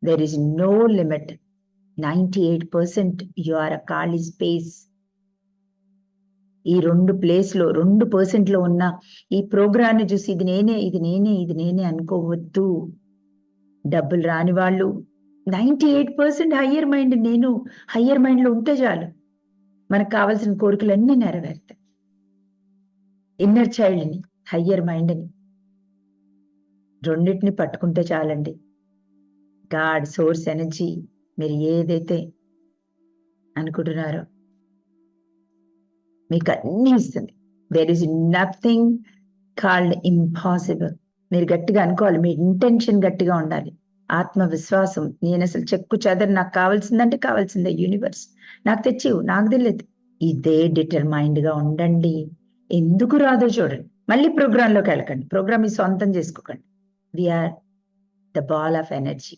There is no limit. 98% you are a ఖాళీ space. ఈ 2% లో ఉన్న ఈ ప్రోగ్రాన్ని చూసి ఇది నేనే అనుకోవద్దు. డబ్బులు రాని వాళ్ళు 98% హయ్యర్ మైండ్, నేను హయ్యర్ మైండ్ లో ఉంటే చాలు, మనకు కావాల్సిన కోరికలన్నీ నెరవేరుతాయి. ఇన్నర్ చైల్డ్ని, హయ్యర్ మైండ్ని రెండింటిని పట్టుకుంటే చాలండి. గాడ్ సోర్స్ ఎనర్జీ మీరు ఏదైతే అనుకుంటున్నారో మీకు అన్ని ఇస్తుంది. There is nothing called impossible. మీరు గట్టిగా అనుకోవాలి, మీ ఇంటెన్షన్ గట్టిగా ఉండాలి, ఆత్మవిశ్వాసం. నేను అసలు చెక్కు చెదరు, నాకు కావాల్సిందంటే కావాల్సిందే, యూనివర్స్ నాకు తెచ్చివు, నాకు తెలియదు, ఇదే డిటర్మైండ్ గా ఉండండి. ఎందుకు రాదో చూడండి. మళ్ళీ ప్రోగ్రాంలోకి వెళ్ళకండి, ప్రోగ్రామ్ మీ సొంతం చేసుకోకండి. We are the ball of energy.